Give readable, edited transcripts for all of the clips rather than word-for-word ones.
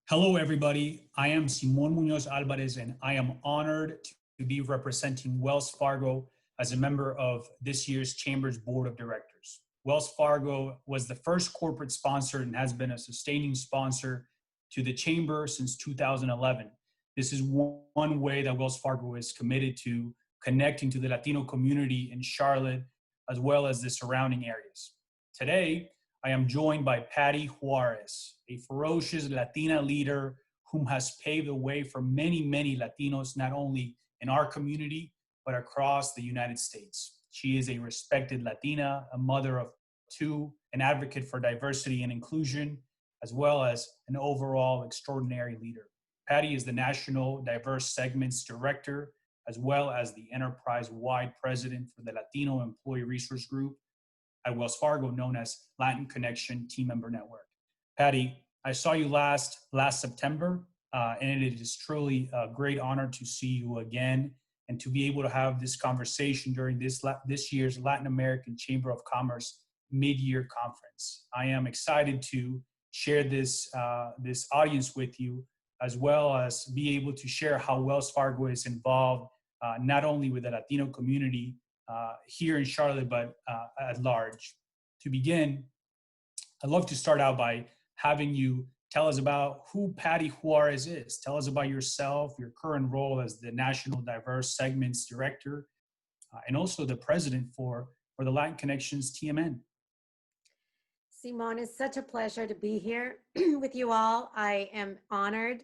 Hello, everybody. I am Simón Muñoz-Alvarez, and I am honored to be representing Wells Fargo as a member of this year's Chamber's Board of Directors. Wells Fargo was the first corporate sponsor and has been a sustaining sponsor to the Chamber since 2011. This is one way that Wells Fargo is committed to connecting to the Latino community in Charlotte, as well as the surrounding areas. Today, I am joined by Patty Juarez, a ferocious Latina leader whom has paved the way for many, many Latinos, not only in our community, but across the United States. She is a respected Latina, a mother of two, an advocate for diversity and inclusion, as well as an overall extraordinary leader. Patty is the National Diverse Segments Director, as well as the enterprise-wide president for the Latino Employee Resource Group at Wells Fargo, known as Latin Connection Team Member Network. Patty, I saw you last September, and it is truly a great honor to see you again and to be able to have this conversation during this year's Latin American Chamber of Commerce mid-year conference. I am excited to share this audience with you, as well as be able to share how Wells Fargo is involved not only with the Latino community here in Charlotte, but at large. To begin, I'd love to start out by having you tell us about who Patty Juarez is. Tell us about yourself, your current role as the National Diverse Segments Director, and also the president for the Latin Connections TMN. Simón, it's such a pleasure to be here with you all. I am honored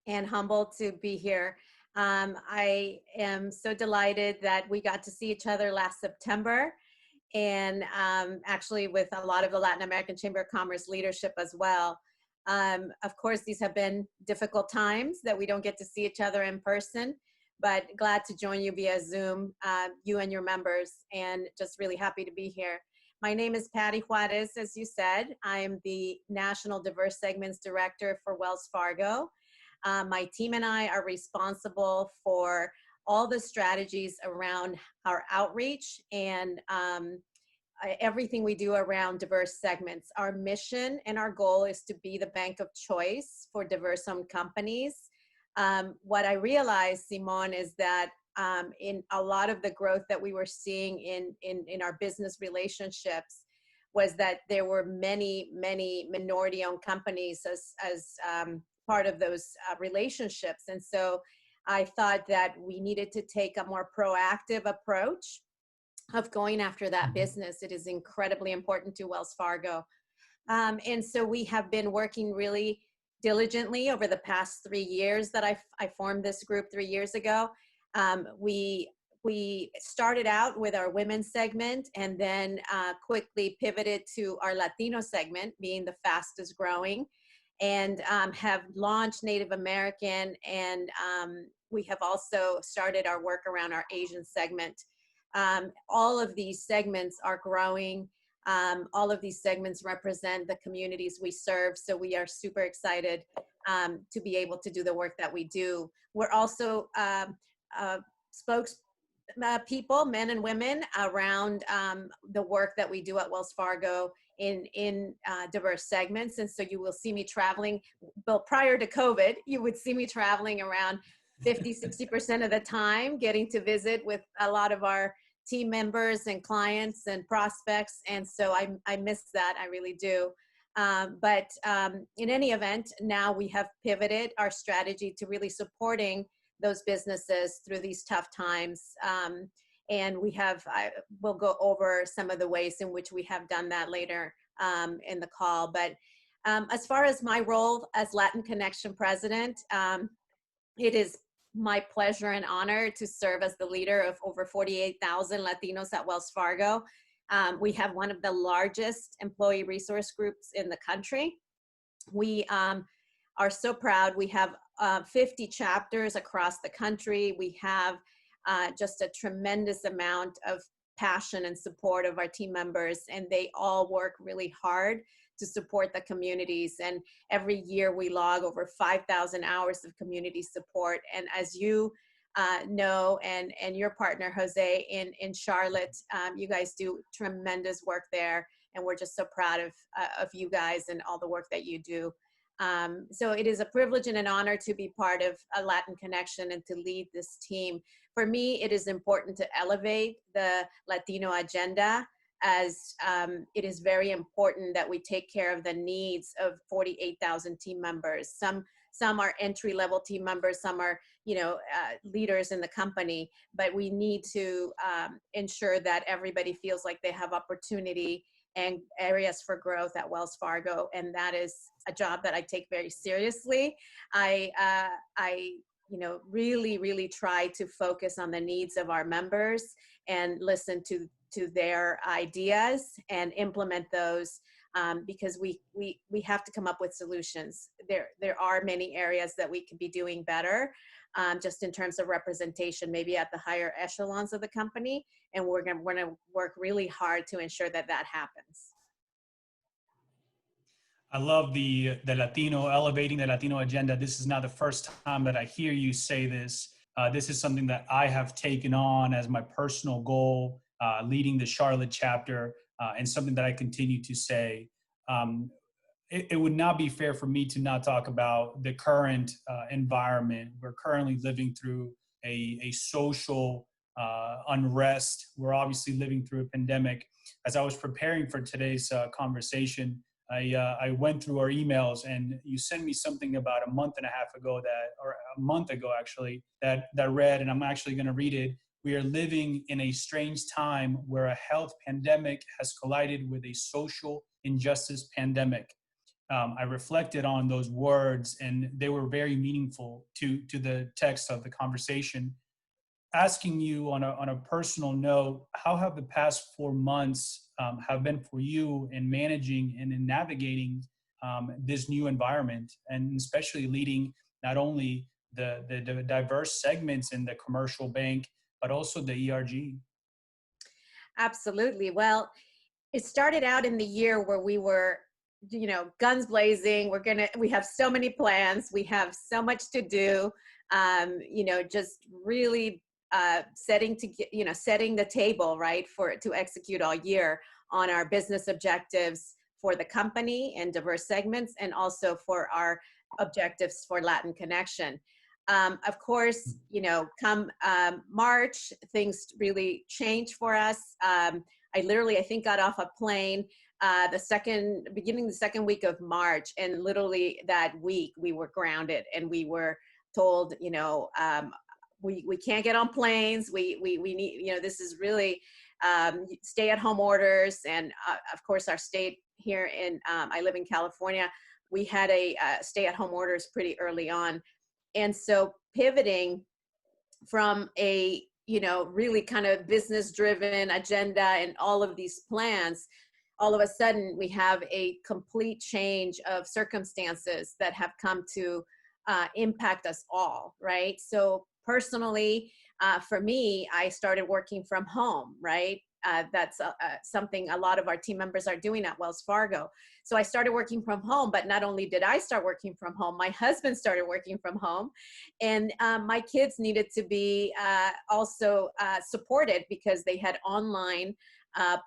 and humbled to be here. I am so delighted that we got to see each other last September, and actually with a lot of the Latin American Chamber of Commerce leadership as well. Of course, these have been difficult times that we don't get to see each other in person, but glad to join you via Zoom, you and your members, and just really happy to be here. My name is Patty Juarez, as you said. I'm the National Diverse Segments Director for Wells Fargo. My team and I are responsible for all the strategies around our outreach and everything we do around diverse segments. Our mission and our goal is to be the bank of choice for diverse-owned companies. What I realized, Simón, is that in a lot of the growth that we were seeing in our business relationships was that there were many minority-owned companies as part of those relationships. And so I thought that we needed to take a more proactive approach of going after that business. It is incredibly important to Wells Fargo. And so we have been working really diligently over the past 3 years that I formed this group 3 years ago. We started out with our women's segment and then quickly pivoted to our Latino segment, being the fastest growing, and have launched Native American, and we have also started our work around our Asian segment. All of these segments are growing. All of these segments represent the communities we serve, so we are super excited to be able to do the work that we do. We're also spokespeople, men and women, around the work that we do at Wells Fargo in diverse segments. And so you will see me traveling. Well, prior to COVID, you would see me traveling around 50–60% of the time, getting to visit with a lot of our team members and clients and prospects. And so I miss that, I really do. But in any event, now we have pivoted our strategy to really supporting those businesses through these tough times. And we'll go over some of the ways in which we have done that later in the call. But as far as my role as Latin Connection President, it is my pleasure and honor to serve as the leader of over 48,000 Latinos at Wells Fargo. We have one of the largest employee resource groups in the country. We are so proud. We have 50 chapters across the country. We have just a tremendous amount of passion and support of our team members, and they all work really hard to support the communities. And every year we log over 5,000 hours of community support. And as you know, and your partner, Jose, in Charlotte, you guys do tremendous work there. And we're just so proud of you guys and all the work that you do. So it is a privilege and an honor to be part of a Latin Connection and to lead this team. For me, it is important to elevate the Latino agenda, as it is very important that we take care of the needs of 48,000 team members. Some are entry-level team members, some are, leaders in the company, but we need to ensure that everybody feels like they have opportunity and areas for growth at Wells Fargo, and that is a job that I take very seriously. I really, really try to focus on the needs of our members and listen to their ideas and implement those, because we have to come up with solutions. There are many areas that we could be doing better, just in terms of representation, maybe at the higher echelons of the company, and we're going to work really hard to ensure that that happens. I love the Latino, elevating the Latino agenda. This is not the first time that I hear you say this. This is something that I have taken on as my personal goal, leading the Charlotte chapter, and something that I continue to say. It would not be fair for me to not talk about the current environment. We're currently living through a social unrest. We're obviously living through a pandemic. As I was preparing for today's conversation, I went through our emails, and you sent me something about a month and a half ago or a month ago actually, that read, and I'm actually going to read it. We are living in a strange time where a health pandemic has collided with a social injustice pandemic. I reflected on those words, and they were very meaningful to the text of the conversation. Asking you on a personal note, how have the past 4 months have been for you in managing and in navigating this new environment, and especially leading not only the diverse segments in the commercial bank, but also the ERG? Absolutely. Well, it started out in the year where we were, guns blazing. We have so many plans. We have so much to do. Just really setting the table, right, to execute all year on our business objectives for the company and diverse segments, and also for our objectives for Latin Connection. Of course, come March, things really changed for us. I think got off a plane beginning the second week of March, and literally that week we were grounded, and we were told, we can't get on planes. We need, this is really stay-at-home orders. And of course, our state here I live in California, we had a stay-at-home orders pretty early on. And so pivoting from a, really kind of business-driven agenda and all of these plans, all of a sudden we have a complete change of circumstances that have come to impact us all, right? So personally, for me, I started working from home, right? That's something a lot of our team members are doing at Wells Fargo. So I started working from home, but not only did I start working from home, my husband started working from home, and my kids needed to be also supported, because they had online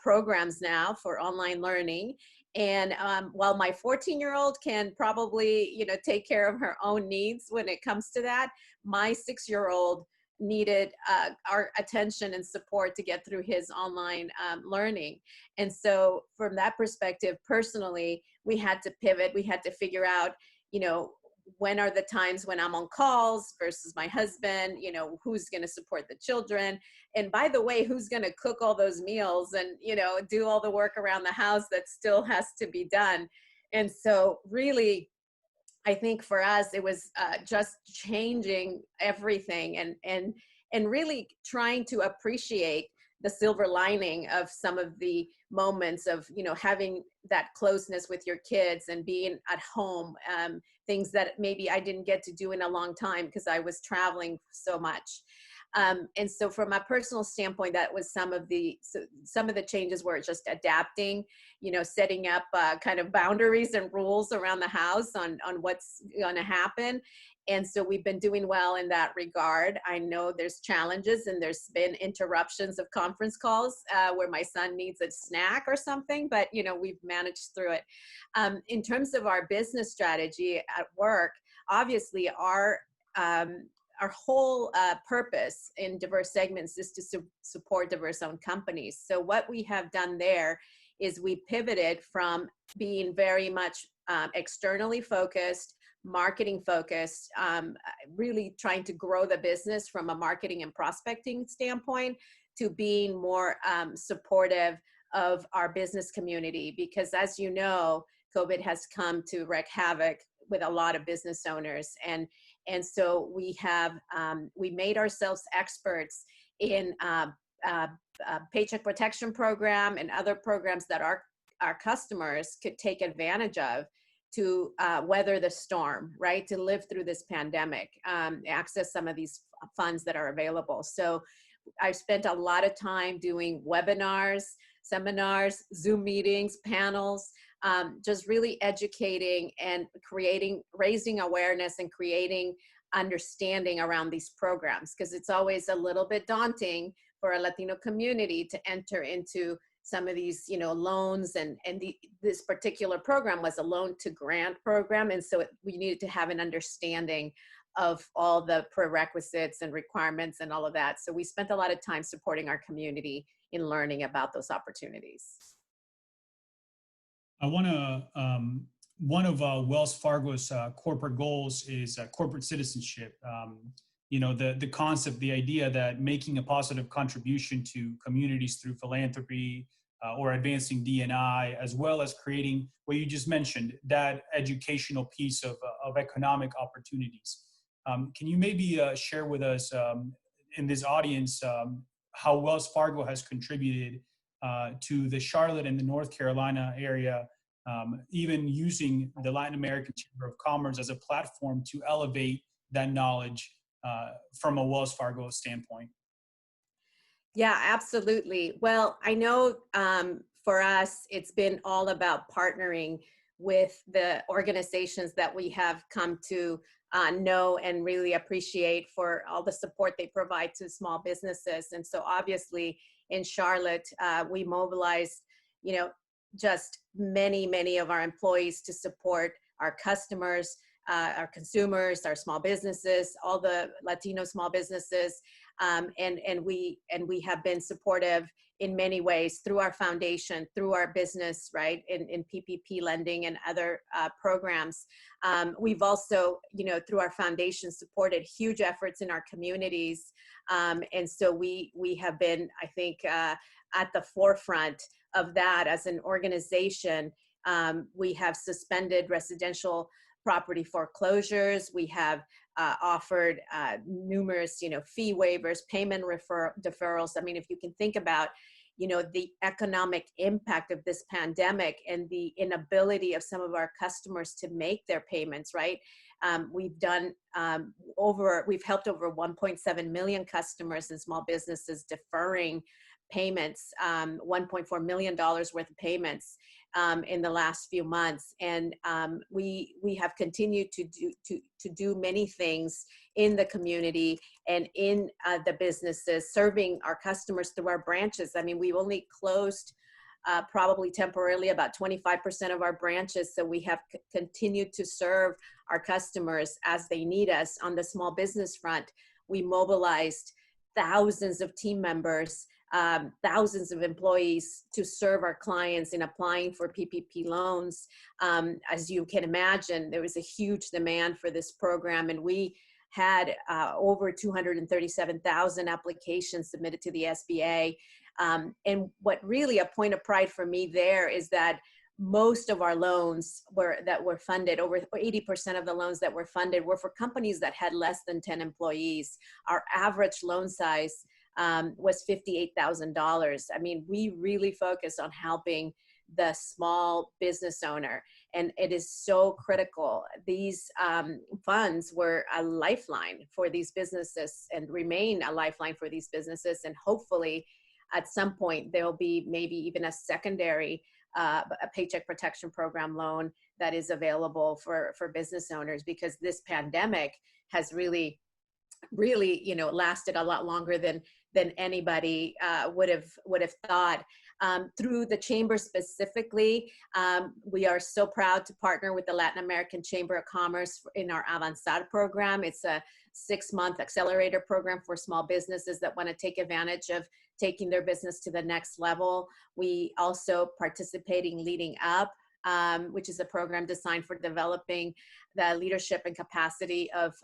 programs now for online learning. And while my 14-year-old can probably, take care of her own needs when it comes to that, my 6-year-old needed our attention and support to get through his online learning. And so from that perspective, personally, we had to pivot. We had to figure out, when are the times when I'm on calls versus my husband, who's going to support the children. And by the way, who's going to cook all those meals and, do all the work around the house that still has to be done. And so really, I think for us, it was just changing everything and really trying to appreciate the silver lining of some of the moments of, having that closeness with your kids and being at home, things that maybe I didn't get to do in a long time because I was traveling so much. And so from a personal standpoint, that was some of the changes were just adapting, setting up kind of boundaries and rules around the house on what's going to happen. And so we've been doing well in that regard. I know there's challenges and there's been interruptions of conference calls where my son needs a snack or something, but we've managed through it. In terms of our business strategy at work, obviously our whole purpose in diverse segments is to support diverse-owned companies. So what we have done there is we pivoted from being very much externally focused, marketing focused, really trying to grow the business from a marketing and prospecting standpoint, to being more supportive of our business community. Because as you know, COVID has come to wreak havoc with a lot of business owners. And so we made ourselves experts in Paycheck Protection Program and other programs that our customers could take advantage of to weather the storm, right? To live through this pandemic, access some of these funds that are available. So I've spent a lot of time doing webinars, seminars, Zoom meetings, panels, just really educating and raising awareness and creating understanding around these programs, because it's always a little bit daunting for a Latino community to enter into some of these, loans, and this particular program was a loan to grant program. And so we needed to have an understanding of all the prerequisites and requirements and all of that. So we spent a lot of time supporting our community in learning about those opportunities. I want to, one of Wells Fargo's corporate goals is corporate citizenship. The concept, the idea that making a positive contribution to communities through philanthropy or advancing D&I, as well as creating what you just mentioned, that educational piece of economic opportunities. Can you maybe share with us in this audience how Wells Fargo has contributed to the Charlotte and the North Carolina area, even using the Latin American Chamber of Commerce as a platform to elevate that knowledge from a Wells Fargo standpoint? Yeah, absolutely. Well, I know for us, it's been all about partnering with the organizations that we have come to know and really appreciate for all the support they provide to small businesses. And so obviously in Charlotte, we mobilized, just many of our employees to support our customers, our consumers, our small businesses, all the Latino small businesses. And we have been supportive in many ways through our foundation, through our business, right, in PPP lending and other programs. We've also, through our foundation, supported huge efforts in our communities. And so we have been, I think, at the forefront of that as an organization. We have suspended residential property foreclosures. We have offered numerous, fee waivers, payment deferrals. I mean, if you can think about, the economic impact of this pandemic and the inability of some of our customers to make their payments, right? We've done we've helped over 1.7 million customers and small businesses deferring payments, $1.4 million worth of payments in the last few months. And we have continued to do many things in the community and in the businesses, serving our customers through our branches. I mean, we've only closed probably temporarily about 25% of our branches. So we have continued to serve our customers as they need us. On the small business front, we mobilized thousands of team members, thousands of employees to serve our clients in applying for PPP loans. As you can imagine, there was a huge demand for this program, and we had over 237,000 applications submitted to the SBA. And what really a point of pride for me there is that most of our loans that were funded, over 80% of the loans that were funded, were for companies that had less than 10 employees. Our average loan size was $58,000. I mean, we really focus on helping the small business owner. and it is so critical. These funds were a lifeline for these businesses and remain a lifeline for these businesses. And hopefully at some point, there'll be maybe even a secondary a paycheck protection program loan that is available for business owners, because this pandemic has really, lasted a lot longer than anybody would have thought. Through the Chamber specifically, we are so proud to partner with the Latin American Chamber of Commerce in our Avanzar program. It's a 6-month accelerator program for small businesses that want to take advantage of taking their business to the next level. We also participate in Leading Up, which is a program designed for developing the leadership and capacity of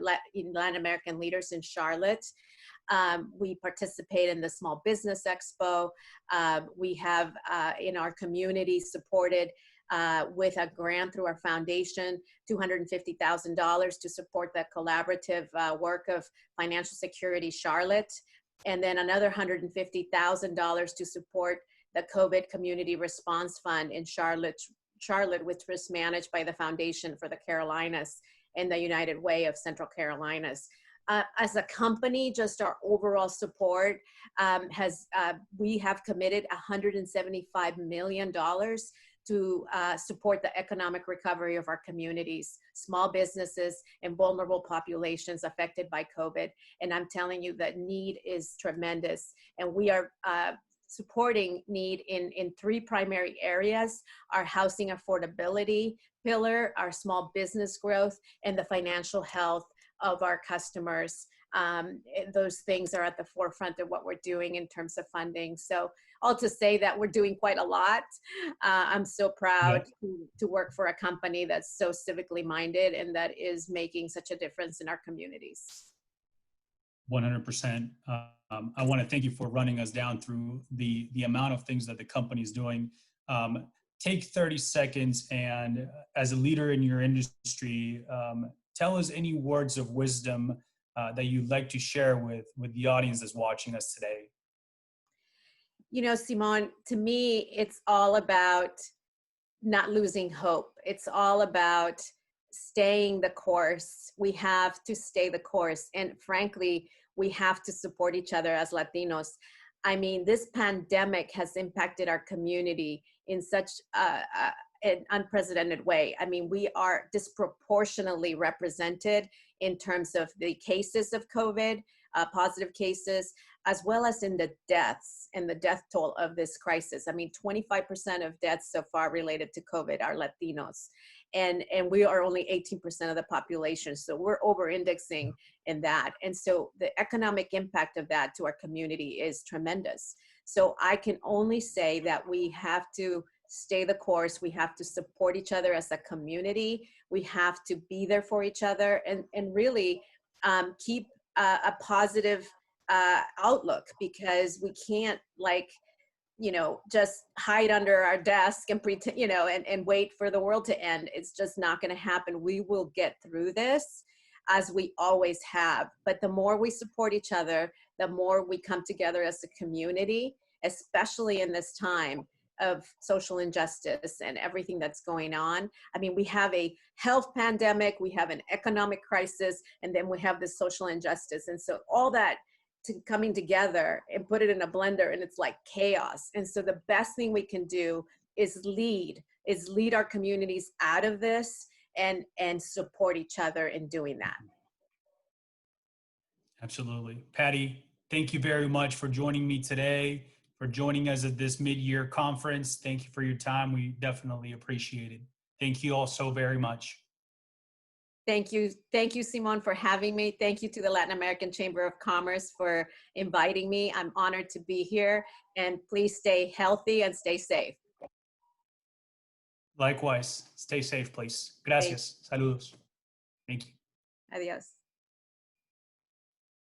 Latin American leaders in Charlotte. We participate in the Small Business Expo. We have in our community supported with a grant through our foundation, $250,000 to support the collaborative work of Financial Security Charlotte, and then another $150,000 to support the COVID Community Response Fund in Charlotte, which was managed by the Foundation for the Carolinas and the United Way of Central Carolinas. As a company, just our overall support we have committed $175 million to support the economic recovery of our communities, small businesses, and vulnerable populations affected by COVID. And I'm telling you that need is tremendous. And we are supporting need in 3 primary areas: our housing affordability pillar, our small business growth, and the financial health of our customers. Those things are at the forefront of what we're doing in terms of funding. So all to say that we're doing quite a lot. I'm so proud to work for a company that's so civically minded and that is making such a difference in our communities. 100%. I want to thank you for running us down through the amount of things that the company is doing. Take 30 seconds and as a leader in your industry, tell us any words of wisdom that you'd like to share with the audience that's watching us today. Simón, to me, it's all about not losing hope. It's all about staying the course. We have to stay the course. And frankly, we have to support each other as Latinos. I mean, this pandemic has impacted our community in such an unprecedented way. I mean, we are disproportionately represented in terms of the cases of COVID, positive cases, as well as in the deaths and the death toll of this crisis. I mean, 25% of deaths so far related to COVID are Latinos. And we are only 18% of the population. So we're over-indexing in that. And so the economic impact of that to our community is tremendous. So I can only say that we have to stay the course. We have to support each other as a community. We have to be there for each other and really keep a positive outlook, because we can't just hide under our desk and pretend, and wait for the world to end. It's just not going to happen. We will get through this as we always have. But the more we support each other, the more we come together as a community, especially in this time of social injustice and everything that's going on. I mean, we have a health pandemic, we have an economic crisis, and then we have this social injustice. And so all that coming together and put it in a blender, and it's like chaos. And so the best thing we can do is lead our communities out of this and support each other in doing that. Absolutely. Patty, thank you very much for joining me today, for joining us at this mid-year conference. Thank you for your time. We definitely appreciate it. Thank you all so very much. Thank you. Thank you, Simón, for having me. Thank you to the Latin American Chamber of Commerce for inviting me. I'm honored to be here, and please stay healthy and stay safe. Likewise. Stay safe, please. Gracias. Saludos. Thank you. Adiós.